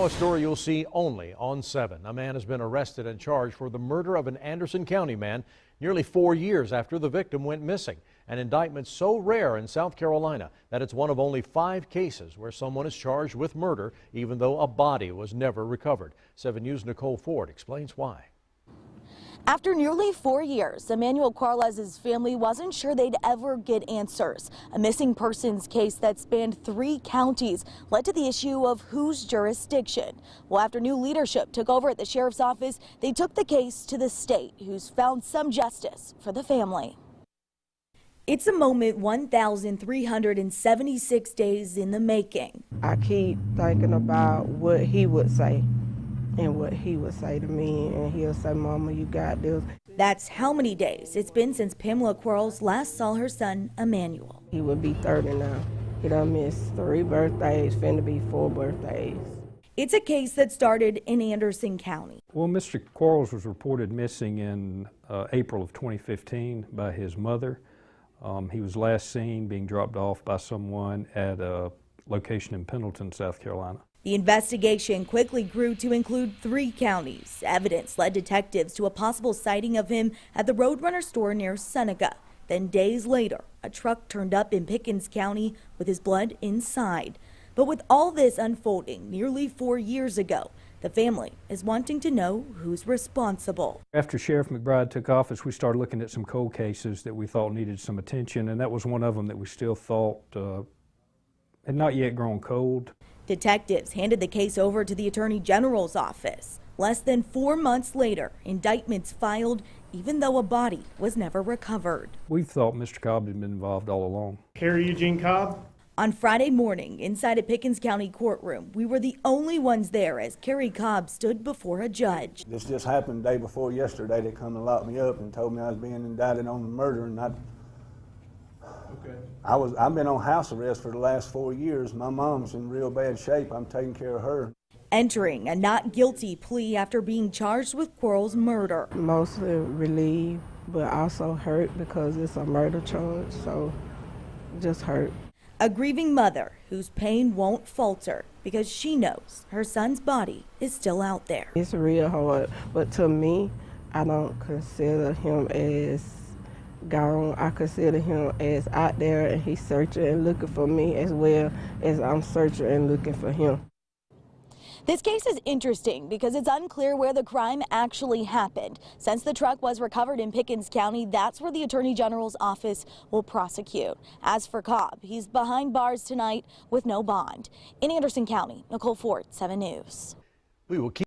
A story you'll see only on 7. A man has been arrested and charged for the murder of an Anderson County man nearly 4 years after the victim went missing. An indictment so rare in South Carolina that it's one of only 5 cases where someone is charged with murder even though a body was never recovered. 7 News' Nicole Ford explains why. After nearly 4 years, Emmanuel Carles's family wasn't sure they'd ever get answers. A missing persons case that spanned 3 counties led to the issue of whose jurisdiction. Well, after new leadership took over at the sheriff's office, they took the case to the state, who's found some justice for the family. It's a moment 1,376 days in the making. I keep thinking about what he would say. And what he would say to me, and he'll say, "Mama, you got this." That's how many days it's been since Pamela Quarles last saw her son, Emmanuel. He would be 30 now. He done missed 3 birthdays, finna be 4 birthdays. It's a case that started in Anderson County. Well, Mr. Quarles was reported missing in April of 2015 by his mother. He was last seen being dropped off by someone at a location in Pendleton, South Carolina. The investigation quickly grew to include 3 counties. Evidence led detectives to a possible sighting of him at the Roadrunner store near Seneca. Then days later, a truck turned up in Pickens County with his blood inside. But with all this unfolding nearly 4 years ago, the family is wanting to know who's responsible. After Sheriff McBride took office, we started looking at some cold cases that we thought needed some attention, and that was one of them that we still thought had not yet grown cold. Detectives handed the case over to the Attorney General's office. Less than 4 months later, indictments filed, even though a body was never recovered. We thought Mr. Cobb had been involved all along. Harry Eugene Cobb. On Friday morning, inside a Pickens County courtroom, we were the only ones there as Kerry Cobb stood before a judge. This just happened the day before yesterday. They come and locked me up and told me I was being indicted on the murder, and I've been on house arrest for the last 4 years. My mom's in real bad shape. I'm taking care of her. Entering a not guilty plea after being charged with Quarles' murder. Mostly relieved, but also hurt because it's a murder charge, so just hurt. A grieving mother whose pain won't falter because she knows her son's body is still out there. It's real hard, but to me, I don't consider him as gone. I consider him as out there, and he's searching and looking for me as well as I'm searching and looking for him. This case is interesting because it's unclear where the crime actually happened. Since the truck was recovered in Pickens County, that's where the Attorney General's office will prosecute. As for Cobb, he's behind bars tonight with no bond. In Anderson County, Nicole Ford, 7 News. We will keep